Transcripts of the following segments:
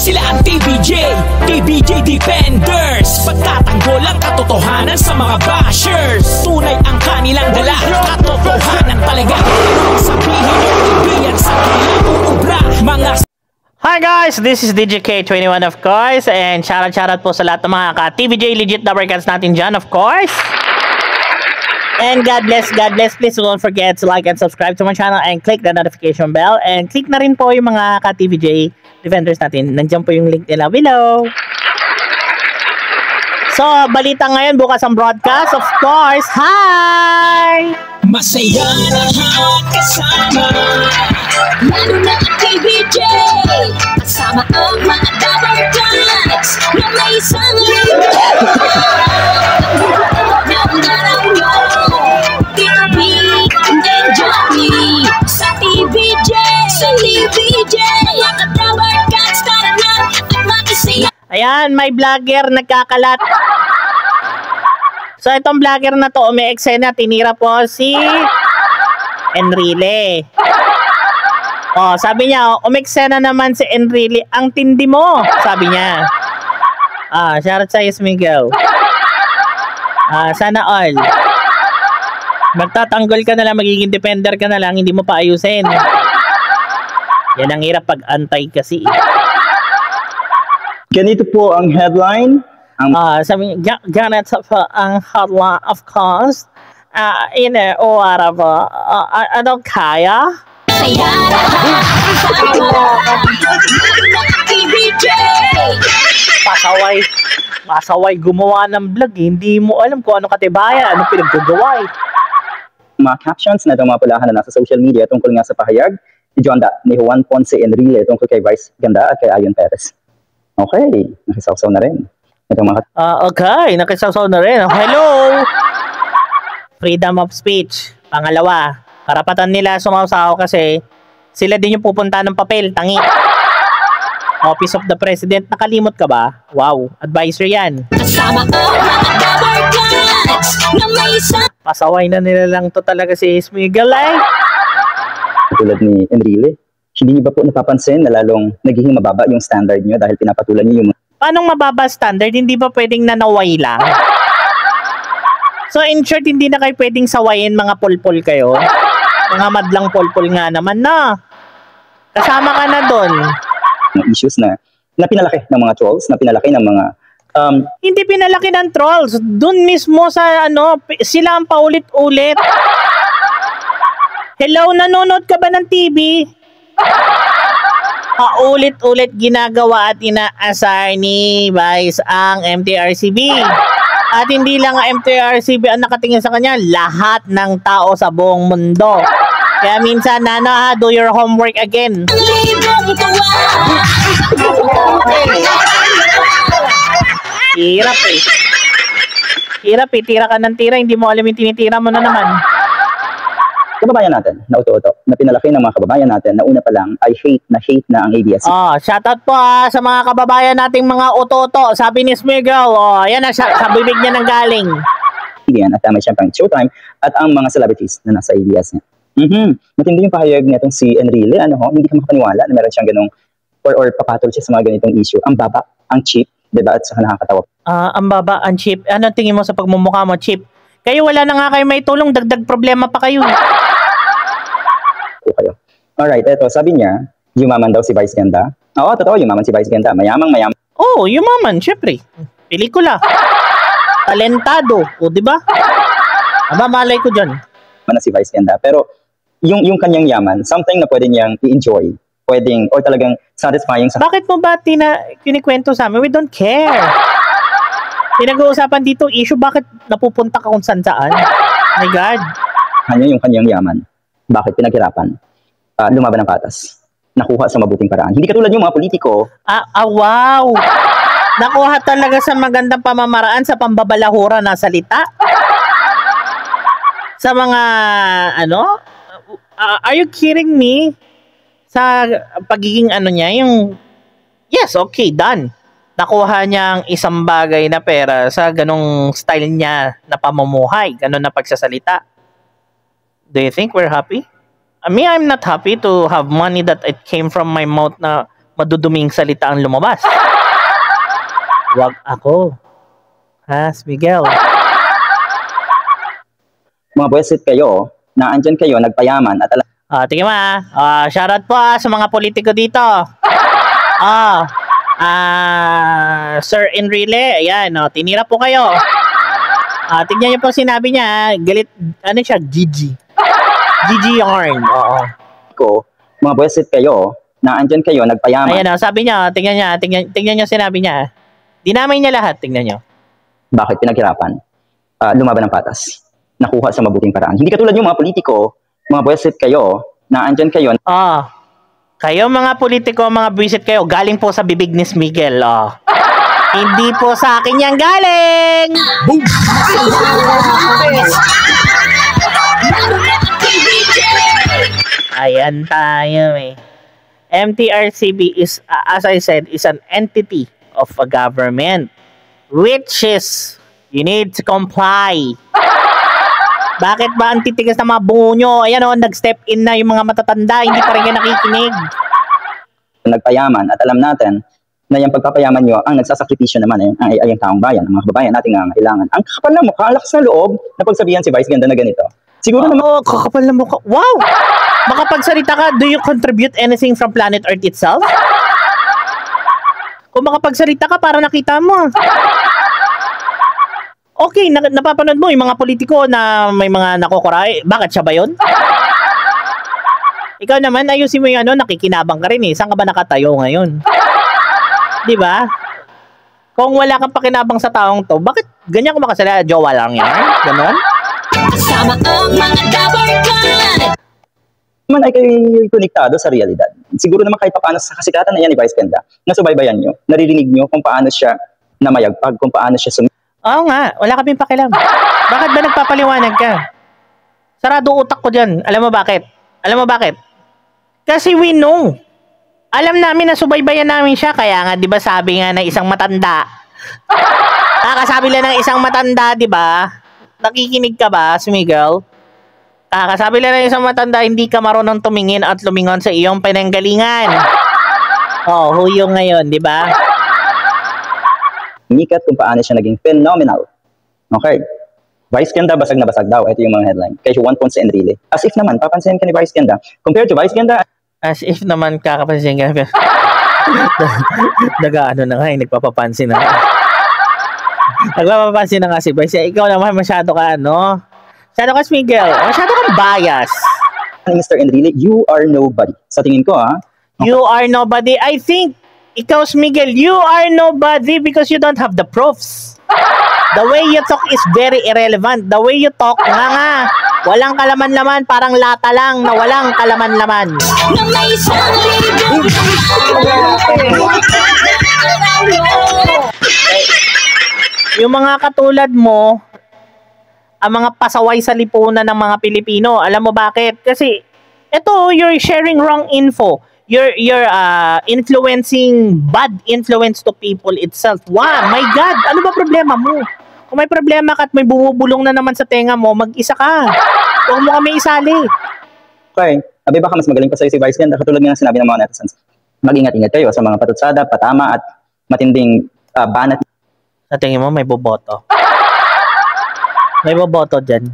Sila ang TBJ Defenders. Pagtatanggol ang katotohanan sa mga bashers. Tunay ang kanilang dala, katotohanan talaga. Sabihin yung ibiyan sa kanilang uubra. Hi guys, this is DJK21 of course, and shoutout po sa lahat ng mga ka-TBJ legit number cards natin dyan of course. And God bless, please don't forget to like and subscribe to my channel and click the notification bell, and click na rin po yung mga ka-TBJ defenders natin, nandiyan po yung link nila below. So, balita ngayon, bukas ang broadcast of course. Hi! Masaya lahat kasama, lalo na ang TBJ, kasama ang mga double guys na may isang libre. Ng garaw nyo, TB and Johnny sa TBJ, mga double guys, tara na at makisiya. Ayan, may vlogger nagkakalat. So, itong vlogger na to, may eksena, tinira po si Enrile. Oh, sabi niya, umeksena naman si Enrile, ang tindi mo, sabi niya. Shoutout sa Miguel. Sana all. Magtatanggol ka na lang, magiging defender ka na lang, hindi mo pa ayusin. Yan ang hirap pag-antay kasi. Ganito po ang headline. Sabi niya, ganito po ang headline, of course. Ano kaya? Pasaway gumawa ng vlog, hindi mo alam kung ano katibayan, ano pinaggagawa. Mga captions na dumapulahan na nasa social media tungkol nga sa pahayag ni Juan Ponce Enrile tungkol kay Vice Ganda at kay Ayon Perez. Okay, nakisawsaw na rin. Okay, nakisawsaw na rin. Hello! Freedom of speech. Pangalawa, karapatan nila sumawsaw kasi sila din yung pupunta ng papel, tangi. Office of the President, nakalimot ka ba? Wow, advisor yan. Pasaway na nila lang to talaga si Miguel eh. Tulad ni Enrile, hindi niyo ba po napapansin na lalong nagiging mababa yung standard niyo dahil pinapatulan niyo yung... Paanong mababa standard? Hindi ba pwedeng nanaway lang? So in short, hindi na kayo pwedeng sawayin, mga pulpul kayo. Mga madlang pulpul nga naman na. Kasama ka na doon. Issues na pinalaki ng mga trolls, na pinalaki ng mga... Hindi pinalaki ng trolls. Doon mismo sa sila ang paulit-ulit. Hello, nanonood ka ba ng TV? Paulit-ulit ginagawa at inaasar ni Vice ang MTRCB. At hindi lang ang MTRCB ang nakatingin sa kanya, lahat ng tao sa buong mundo. Kaya minsan, do your homework again. Hirap eh. Tira ka ng tira, hindi mo alam yung tinitira mo na naman. Kababayan natin na uto-uto, na pinalaki ng mga kababayan natin na una pa lang ay hate na ang ABS. Shoutout po sa mga kababayan nating mga uto-uto. Sabi ni Smigel, yan na sa bibig niya nang galing. Yan, at may siyempre ang Showtime at ang mga celebrities na nasa ABS niya. Matindi yung pahayag niya itong si Enrile, hindi ka makapaniwala na meron siyang ganong, or papatol siya sa mga ganitong issue. Ang baba, ang cheap, diba? At saka nakakatawa. Ang baba, ang cheap. Ano tingin mo sa pagmumukha mo, cheap? Kayo wala na nga kayo may tulong, dagdag problema pa kayo. Kayo. Alright, eto, sabi niya, yumaman daw si Vice Ganda. Oo, totoo, yumaman si Vice Ganda. Mayamang. Oo, yumaman, syempre. Pelikula. Talentado, di ba? Malay ko dyan. Si Vice Ganda. Pero, yung kanyang yaman, something na pwede niyang i-enjoy. Pwedeng, or talagang satisfying sa... Bakit mo ba kinikwento sa amin? We don't care. Pinag-uusapan dito issue, bakit napupunta ka kung saan? My God. Yung kanyang yaman. Bakit pinaghirapan? Lumaban ng patas. Nakuha sa mabuting paraan. Hindi katulad yung mga politiko. Wow! Nakuha talaga sa magandang pamamaraan sa pambabalahura na salita. Sa mga, are you kidding me? Sa pagiging niya, yung, yes, okay, done. Nakuha niya ang isang bagay na pera sa ganong style niya na pamumuhay, ganon na pagsasalita. Do you think we're happy? I mean, I'm not happy to have money that it came from my mouth na maduduming salita ang lumabas. Wag ako. Has, Miguel. Mga buwisit kayo, na andyan kayo, nagpayaman, at alam Tingnan mo shoutout po sa mga politiko dito. Sir Enrile, ayan, tinira po kayo. Tignan niyo po sinabi niya, galit, ano siya, Gigi Yarn, oo. ko, mga buwisit kayo, na andyan kayo, nagpayaman. Ayan, sabi niya, tignan niyo sinabi niya. Dinamay niya lahat, tignan niyo. Bakit pinaghirapan? Lumaban ng patas. Nakuha sa mabuting paraan. Hindi katulad yung mga politiko, mga buwisit kayo, na andyan kayo. Kayo mga politiko, mga buwisit kayo, galing po sa bibig ni Miguel. Hindi po sa akin yan galing! Boom! Ayan tayo eh. MTRCB is, as I said, is an entity of a government. Which is, you need to comply. Bakit ba ang titigas ng mga bungo nyo? Ayan nag-step in na yung mga matatanda, hindi pa rin kayo nakikinig. Nagpayaman at alam natin na yung pagpapayaman nyo, ang nagsasakripisyo naman ay ang taong bayan, ang mga kababayan nating nangangailangan. Ang kakapal na mukha, lakas na loob na pagsabihan si Vice Ganda na ganito. Siguro naman... kakapal na mukha. Wow! Makapagsalita ka, do you contribute anything from planet Earth itself? Kung makapagsalita ka, para nakita mo. Okay, napapanood mo yung mga politiko na may mga nakokoray. Bakit siya ba yun? Ikaw naman, ayusin mo yung nakikinabang ka rin eh. Saan ka ba nakatayo ngayon? Di ba? Kung wala kang pakinabang sa taong to, bakit ganyan ko makasala? Jowa lang yan? Ganon? Kasama ang mga dabarkan. Man ay kayo konektado sa realidad. Siguro naman kahit paano sa kasikatan na yan ni Vice Ganda, nasubaybayan nyo, naririnig nyo kung paano siya namayagpag, kung paano siya Oo nga, wala kaming pakialam. Bakit ba nagpapaliwanag ka? Sarado utak ko dyan. Alam mo bakit? Kasi we know. Alam namin na subaybayan namin siya. Kaya nga, di ba sabi nga ng isang matanda. Kakasabi lang ng isang matanda, di ba? Nakikinig ka ba, Miguel? Kakasabi lang ng isang matanda, hindi ka marunong tumingin at lumingon sa iyong pinanggalingan. Huyo ngayon, di ba? Mikat kung paano siya naging phenomenal. Okay. Vice Ganda, basag na basag daw. Ito yung mga headline. Kaya 1 points sa Enrile. As if naman, papansin ka ni Vice Ganda. Compared to Vice Ganda, as if naman kakapansin ka. Nag-ano na nga, nagpapapansin na nga. Nagpapapansin na nga si Vice. Ikaw naman masyado ka, Masyado ka, Miguel. Masyado kang bias. Mr. Enrile, you are nobody. Sa tingin ko, You are nobody. I think, ikaw, Miguel, you are nobody because you don't have the proofs. The way you talk is very irrelevant. The way you talk, nga. Walang kalaman-laman, parang lata lang na walang kalaman-laman. Na may isang Yung mga katulad mo, ang mga pasaway sa lipunan ng mga Pilipino, alam mo bakit? Kasi, you're sharing wrong info. You're influencing bad influence to people itself. Wow, my God, ano ba problema mo? Kung may problema ka at may bumubulong na naman sa tenga mo, mag-isa ka. Huwag mo kami isali. Okay. Abi baka mas magaling pa sa'yo si Vice Ganda. Katulad nga ng sinabi ng mga netizens. Mag-ingat-ingat kayo sa mga patutsada, patama at matinding banat. Sa tingin mo, may boboto. May boboto dyan.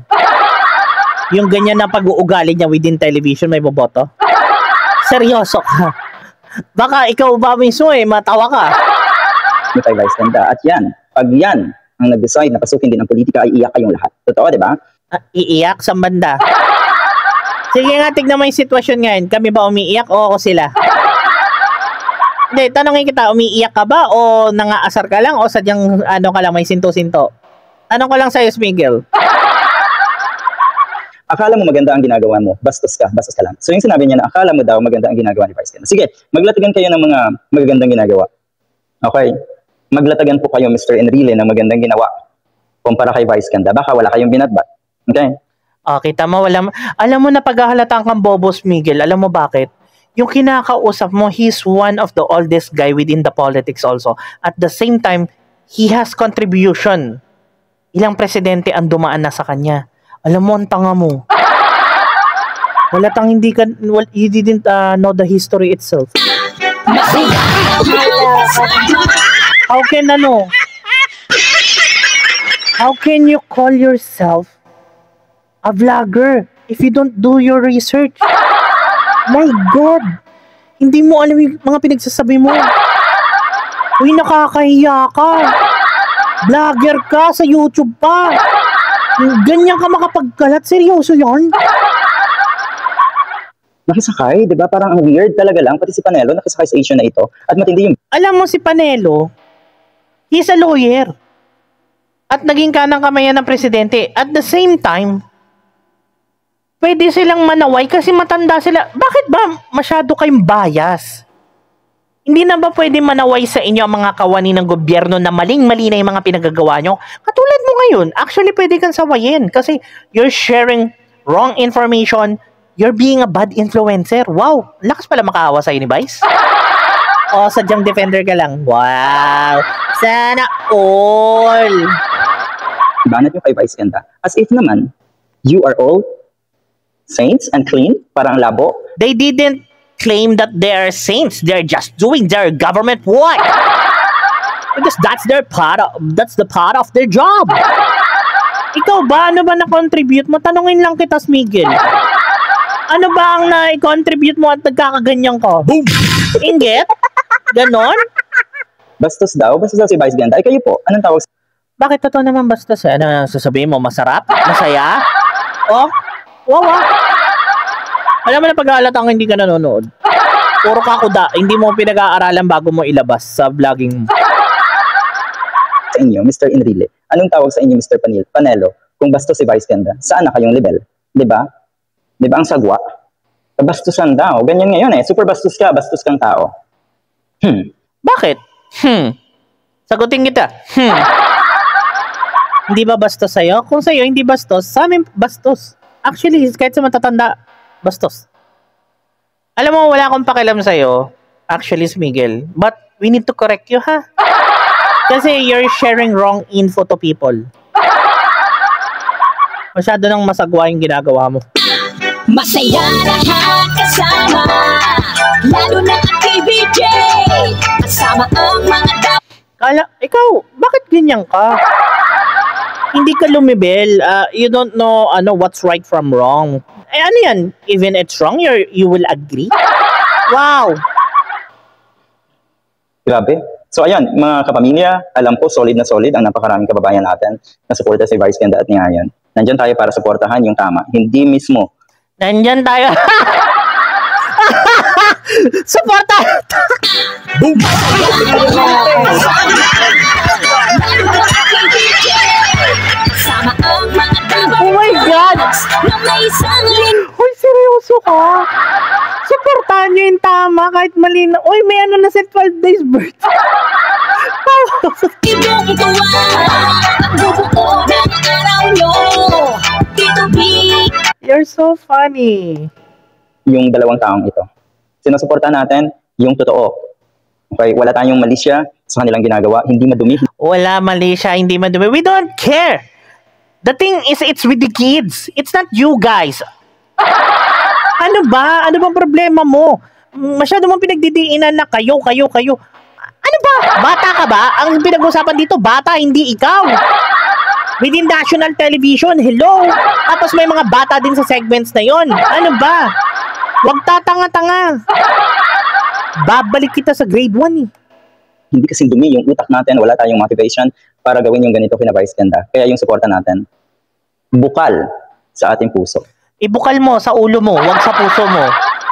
Yung ganyan na pag-uugali niya within television, may boboto. Seryoso ka. Baka ikaw ba mismo matawa ka. Kay Vice Ganda. At yan, pag yan ang nag-decide na pasukin din ang politika, ay iiyak kayong lahat. Totoo, di ba? Iiyak sa banda. Sige nga, tignan mo yung sitwasyon ngayon. Kami ba umiiyak o ako sila? Hindi, tanongin kita, umiiyak ka ba o nangaasar ka lang o sadyang ka lang, may sinto-sinto? Tanong ko lang sa'yo, Miguel. Akala mo maganda ang ginagawa mo, bastos ka lang. So yung sinabi niya na akala mo daw maganda ang ginagawa ni Vice Ganda. Sige, maglatagan kayo ng mga magagandang ginagawa. Okay? Maglatagan po kayo, Mr. Enrile, ng magandang ginawa kumpara kay Vice Ganda. Baka wala kayong binatbat. Okay? Kita mo, alam mo na paghahalatan kang bobos, Miguel. Alam mo bakit? Yung kinakausap mo, he's one of the oldest guy within the politics also. At the same time, he has contribution. Ilang presidente ang dumaan na sa kanya. Alam mo, ang tanga mo. You didn't know the history itself. how can you call yourself a vlogger if you don't do your research? My God! Hindi mo alam yung mga pinagsasabi mo. Uy, nakakahiya ka. Vlogger ka sa YouTube pa. Ganyan ka makapagkalat. Seryoso yan? Nakisakay, di ba? Parang ang weird talaga lang. Pati si Panelo nakisakay sa issue na ito. At matindi yung... Alam mo si Panelo, he's a lawyer. At naging kanang kamayan ng presidente. At the same time, pwede silang manaway kasi matanda sila. Bakit ba masyado kayong bias? Hindi na ba pwede manaway sa inyo ang mga kawani ng gobyerno na maling-mali na yung mga pinagagawa nyo? Katulad mo ngayon, actually pwede kang sawayin kasi you're sharing wrong information, you're being a bad influencer. Wow, lakas pala makaawa sa'yo ni Vice. O, sadyang defender ka lang. Wow, sana all. Banat yung kay Vice Ganda. As if naman, you are all saints and clean, parang labo. They didn't claim that they're saints. They're just doing their government work. Because that's the part of their job. Ikaw ba? Ano ba na-contribute mo? Tanungin lang kita, Miguel. Ano ba ang na-contribute mo at nagkakaganyan ka? Boom! Inggit? Ganon? Bastos daw si Vice Ganda. Ay kayo po, anong tawag sa... Bakit totoo naman bastos? Ano sasabihin mo? Masarap? Masaya? Oh? Wawa? Alam mo na pag-aalatang hindi ka nanonood. Puro ka kuda. Hindi mo pinag-aaralan bago mo ilabas sa vlogging mo. Sa inyo, Mr. Enrile. Anong tawag sa inyo, Mr. Panelo? Kung bastos si Vice Ganda, saan na kayong level? Diba? Diba ang sagwa? Bastusan daw. Ganyan ngayon eh. Super bastos ka, bastos kang tao. Bakit? Sagutin kita. Hindi ba bastos sa'yo? Kung sa'yo hindi bastos, sa amin bastos. Actually, kahit sa matatanda, bastos. Alam mo, wala akong pakialam sa'yo. Actually, Miguel. But we need to correct you, ha? Kasi you're sharing wrong info to people. Masyado nang masagwa yung ginagawa mo. Masaya lahat kasama, lalo na ang KBJ, kasama ang mga Ikaw, bakit ganyan ka? Hindi ka lumibel. You don't know what's right from wrong. Eh, ano yan? Even it's wrong, you will agree? Wow! Grabe. So ayan, mga kapamilya, alam ko solid na solid ang napakaraming kababayan natin na suporta si Vice Ganda at ni Ayan. Nandyan tayo para suportahan yung tama. Hindi mismo. Nandyan tayo. Suporta! Boom! Oh my God! Uy, seryoso ka? Suportahan nyo yung tama kahit mali na. Uy, may ano na sa 12 days birth. You're so funny. Yung dalawang taong ito. Sinusuportahan natin yung totoo. Okay, wala tayong mali siya sa kanilang ginagawa. Hindi madumi. Wala mali siya, hindi madumi. We don't care. The thing is, it's with the kids. It's not you guys. Ano ba? Ano bang problema mo? Masyado mong pinagdidiinan na kayo. Ano ba? Bata ka ba? Ang pinag-usapan dito, bata, hindi ikaw. Within national television, hello? Tapos may mga bata din sa segments na yon. Ano ba? Huwag tatanga-tanga. Babalik kita sa grade 1 eh. Hindi kasi dumi yung utak natin, wala tayong motivation para gawin yung ganito kina Vice Ganda. Kaya yung suporta natin, bukal sa ating puso. Ibukal mo sa ulo mo, wag sa puso mo,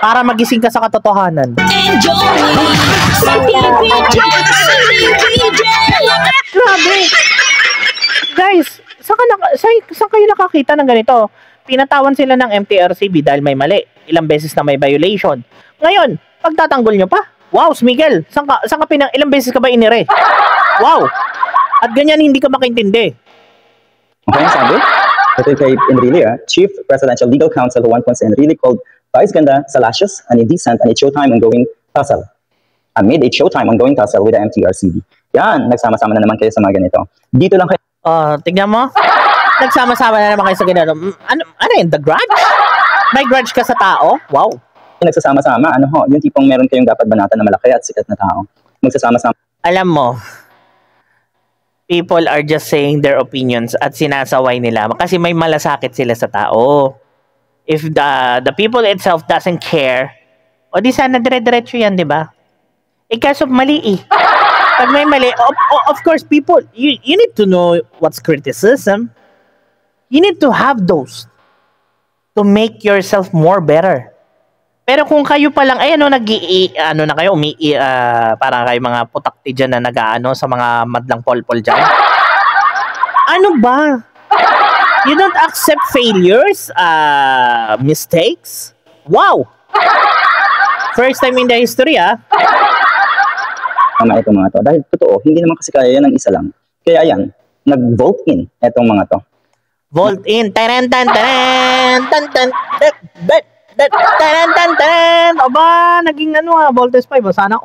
para magising ka sa katotohanan. Grabe! Guys, saan kayo nakakita ng ganito? Pinatawan sila ng MTRCB dahil may mali. Ilang beses na may violation. Ngayon, pagtatanggol nyo pa? Wow, Miguel, ilang beses ka ba inire? Wow! At ganyan hindi ka makaintindi. Okay, sabi? Ito kay Enrile, Chief Presidential Legal Counsel Juan Ponce Enrile called Vice Ganda salacious and indecent and a showtime ongoing tussle. Amid a showtime ongoing tussle with the MTRCB. Yan, nagsama-sama na naman kayo sa mga ganito. Dito lang kayo. Tignan mo. Nagsama-sama na naman kayo sa ganito. Ano yun? The grudge? May grudge ka sa tao? Wow. Nagsasama-sama, yung tipong meron kayong dapat banatan na malaki at sikat na tao. Magsasama-sama. Alam mo, people are just saying their opinions at sinasaway nila kasi may malasakit sila sa tao. If the people itself doesn't care, o di sana dire-diretso yan, di ba? Kaso mali eh. Pag may mali, of course, people, you need to know what's criticism. You need to have those to make yourself more better. Pero kung kayo pa lang, ay na kayo, parang kayo mga putakti dyan na nag-aano sa mga madlang polpol dyan. Ano ba? You don't accept failures, mistakes? Wow! First time in the history, Tama itong mga to. Dahil totoo, hindi naman kasi kaya yan ng isa lang. Kaya yan, nag-vote in itong mga to. Vote in. Taran tan taran tan tan taran tan taran. Aba, naging Voltes 5. Sana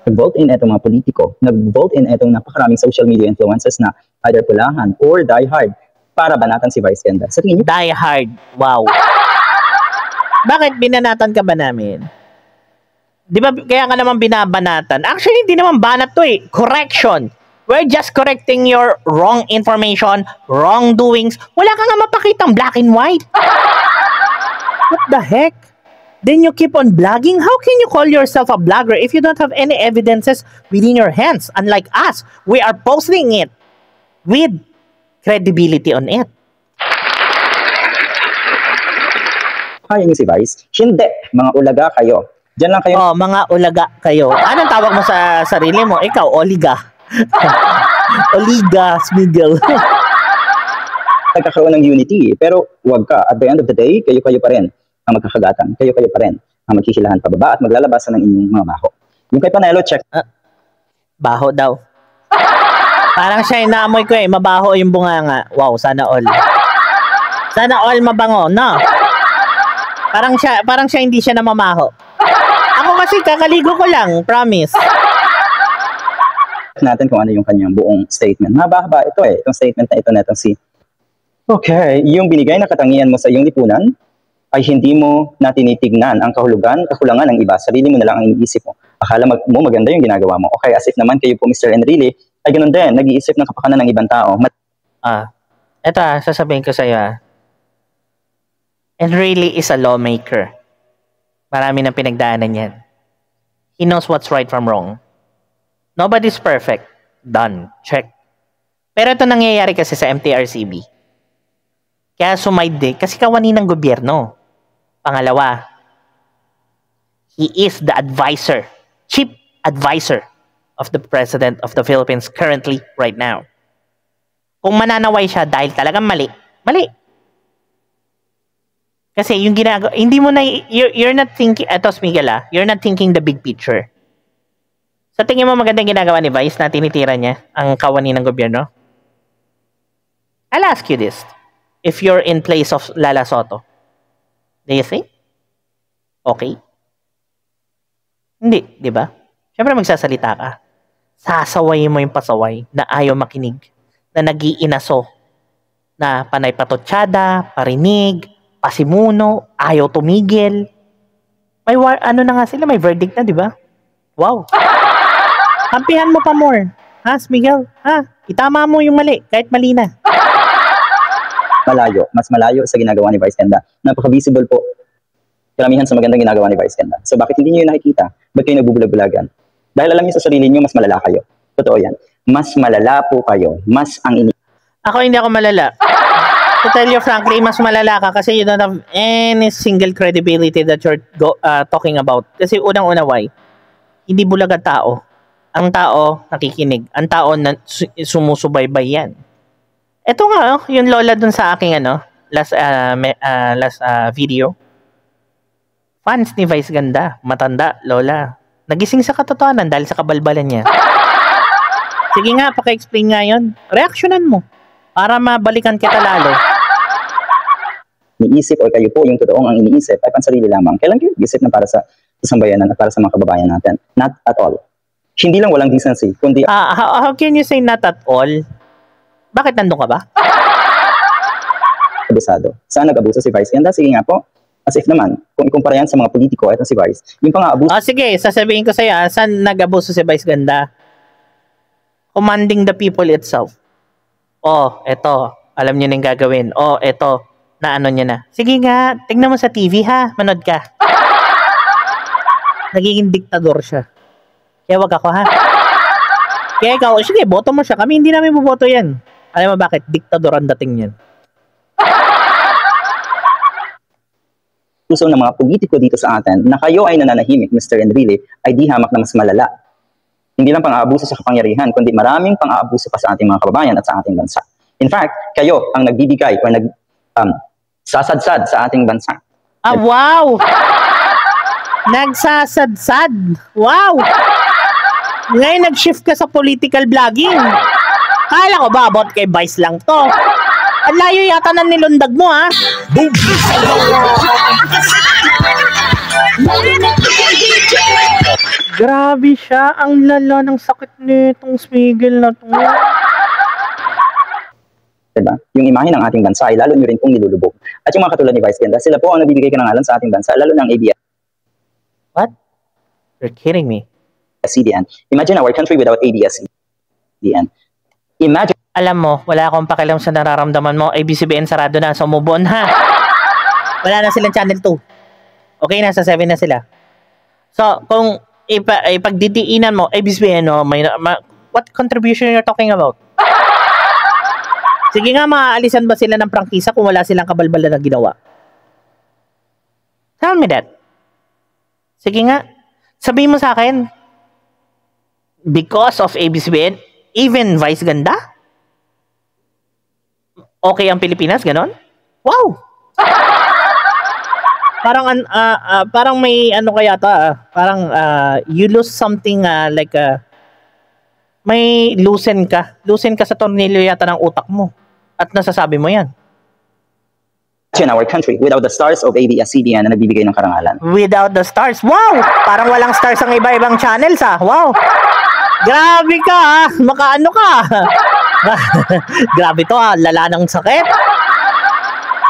Nag-vote in itong mga politiko. Nag-vote in itong napakaraming social media influencers na either pulahan or die hard para banatan si Vice Ganda. Sa tingin niyo? Die hard. Wow. Bakit binanatan ka ba namin? Di ba kaya ka naman binabanatan? Actually, hindi naman banat to eh. Correction. We're just correcting your wrong information, wrongdoings. Wala ka nga mapakitang black and white. What the heck? Then you keep on blogging? How can you call yourself a blogger if you don't have any evidences within your hands? Unlike us, we are posting it with credibility on it. Kaya niyo si Vice? Hindi. Mga ulaga kayo. Diyan lang kayo. Oh, mga ulaga kayo. Anong tawag mo sa sarili mo? Ikaw, oliga. Oliga, Smigel. Nagkakaroon ng unity. Pero wag ka. At the end of the day, kayo-kayo pa rin ang magkakagatan. Kayo-kayo pa rin ang magkisilahan pababa at maglalabasan ng inyong mga baho. Yung kay Panelo, check. Baho daw. Parang siya inaamoy ko eh. Mabaho yung bunganga. Wow, sana all. Sana all mabango, no? Parang siya hindi siya namamaho. Ako kasi kakaligo ko lang, promise. Natin kung ano yung kanyang buong statement. Mahaba-haba ito eh. Itong statement na ito na itong si okay, yung binigay na katangian mo sa iyong lipunan ay hindi mo na tinitignan ang kakulangan ng iba. Sarili mo na lang ang iniisip mo. Akala mo maganda yung ginagawa mo. Okay, as if naman kayo po Mr. Enrile ay ganun din. Nag-iisip ng kapakanan ng ibang tao. Eto sasabihin ko sa iyo Enrile is a lawmaker. Marami nang pinagdaanan yan. He knows what's right from wrong. Nobody's perfect. Done. Check. Pero ito nangyayari kasi sa MTRCB. Kaya sumaide kasi kawani ng gobyerno. Pangalawa, he is the advisor, chief advisor of the President of the Philippines currently, right now. Kung mananaway siya dahil talagang mali. Kasi yung ginagawa, hindi mo na, you're not thinking, eto Miguel you're not thinking the big picture. Sa tingin mo magandang ginagawa ni Vice na tinitira niya ang kawani ng gobyerno? I'll ask you this. If you're in place of Lala Soto, do you think? Okay? Hindi, di ba? Siyempre magsasalita ka. Sasawayin mo yung pasaway na ayaw makinig, na nag-iinaso, na panay patotsyada, parinig, pasimuno, ayaw tumigil. May na nga sila, may verdict na, di ba? Wow. Kampihan mo pa more. Miguel? Itama mo yung mali, kahit mali na. Mas malayo sa ginagawa ni Vice Ganda. Napaka-visible po. Karamihan sa magandang ginagawa ni Vice Ganda. So bakit hindi niyo yun nakikita? Ba't kayo nagbubulag-bulagan? Dahil alam niyo sa sarili niyo, mas malala kayo. Totoo yan. Mas malala po kayo. Mas ang Ako hindi ako malala. To tell you frankly, mas malala ka kasi you don't have any single credibility that you're talking about. Kasi unang-una, why? Hindi bulag ang tao. Ang tao nakikinig. Ang tao na sumusubaybay yan. Ito nga, yung lola dun sa aking last video. Fans ni Vice Ganda. Matanda, lola. Nagising sa katotohanan dahil sa kabalbalan niya. Sige nga, paka-explain nga yun. Reaksyonan mo. Para mabalikan kita lalo. Iniisip o kayo po yung totoong ang iniisip ay pansarili lamang. Kailan kayo isip na para sa sambayanan at para sa mga kababayan natin? Not at all. Hindi lang walang decency, kundi... How can you say not at all? Bakit nandun ka ba? Abusado. Saan nag-abuso si Vice Ganda? Sige nga po. As if naman, kung ikumpara yan sa mga politiko, ito si Vice. Yung pang-aabuso... sige, sasabihin ko sa'yo, saan nag-abuso si Vice Ganda? commanding the people itself. Oh, eto, alam niyo na yung gagawin. Oh, eto, na ano niya na. Sige nga, tingnan mo sa TV ha, manood ka. Nagiging diktador siya. Kaya wag ako ha. Kaya ikaw, sige, boto mo siya. Kami hindi namin buboto yan. Alam mo bakit? Diktador ang dating yan. Puso ng mga politiko dito sa atin na kayo ay nananahimik, Mr. Enrile, ay di hamak na mas malala. Hindi lang pang-aabuso sa kapangyarihan, kundi maraming pang-aabuso pa sa ating mga kababayan at sa ating bansa. In fact, kayo ang nagbibigay o sasadsad sa ating bansa. Ah, wow! Nagsasadsad. Wow! Ngayon nag-shift ka sa political vlogging. Kala ko ba about kay Vice lang to? Ang layo yata ng nilundag mo ha. Boom! Grabe siya. Ang lala ng sakit nitong Smigel na to. Diba? Yung imahe ng ating bansa ay lalo nyo rin pong nilulubog. At yung mga katulad ni Vice Ganda, sila po ang nagbibigay karangalan sa ating bansa, lalo ng ABS. What? You're kidding me. CDN. Imagine our country without ABS-CBN. Imagine. Alam mo, wala akong pakialam sa nararamdaman mo. ABS-CBN sarado na. So, move on ha. Wala na silang channel 2. Okay, nasa 7 na sila. So, kung ipagdidiinan mo, ABS-CBN, no, what contribution you're talking about? Sige nga, maaalisan ba sila ng prangkisa kung wala silang kabalbalan na ginawa? Tell me that. Sige nga. Sabihin mo sa akin, because of ABS-CBN, even Vice Ganda? Okay ang Pilipinas, ganon? Wow! Parang may ano kaya ta, parang you lose something like may loosen ka sa tornilyo yata ng utak mo at nasasabi mo yan. In our country without the stars of ABS-CBN na nagbibigay ng karangalan. Without the stars? Wow! Parang walang stars ang iba-ibang channels ha. Wow! Grabe ka ha! Makaano ka? Grabe to ha, lala ng sakit.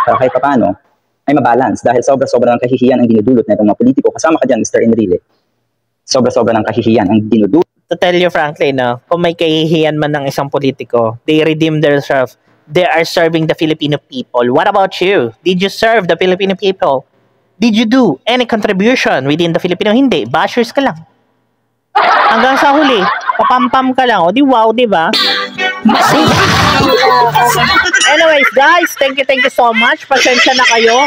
Pero kahit paano, ay mabalance dahil sobra-sobra ng kahihiyan ang dinudulot na itong mga politiko. Kasama ka dyan, Mr. Enrile. Sobra-sobra ng kahihiyan ang dinudulot. To tell you frankly, no, kung may kahihiyan man ng isang politiko, they redeem themselves. They are serving the Filipino people. What about you? Did you serve the Filipino people? Did you do any contribution within the Filipino? Hindi. Bashers ka lang. Hanggang sa huli, papampam ka lang. O di wow, di ba? Anyways, guys, thank you so much. Pasensya na kayo.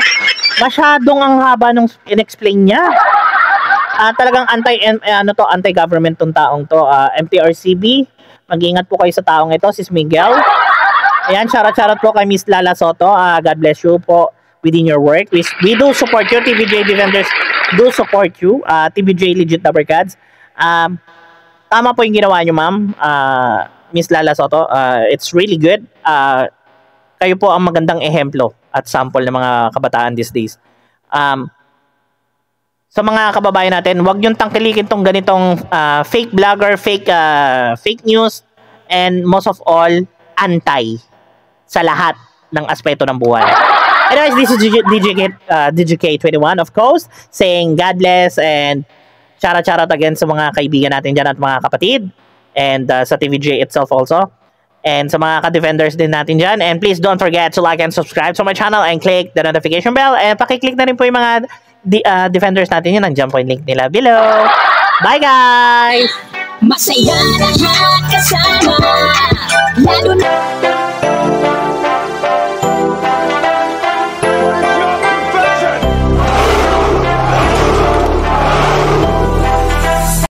Masyadong ang haba nung in-explain niya. Talagang anti-government tong taong to. MTRCB, mag-ingat po kayo sa taong ito, si Miguel. Ayan, shoutout po kay Miss Lala Soto. God bless you po within your work. We do support you, TVJ Defenders do support you. TVJ Legit Dabarkads. Tama po yung ginawa nyo, ma'am. Miss Lala Soto. It's really good. Kayo po ang magandang ehemplo at sample ng mga kabataan these days. Sa mga kababayan natin, huwag yung tangkilikin tong ganitong fake vlogger, fake news, and most of all, anti sa lahat ng aspeto ng buhay. Anyways, this is DJK21, of course, saying God bless and shoutout again sa mga kaibigan natin dyan at mga kapatid, and sa TVJ itself also, and sa mga ka-defenders din natin dyan. And please don't forget to like and subscribe to my channel and click the notification bell, and pakiclick na rin po yung mga defenders natin yun. Nandiyan po yung link nila below. Bye guys! Masaya lahat kasama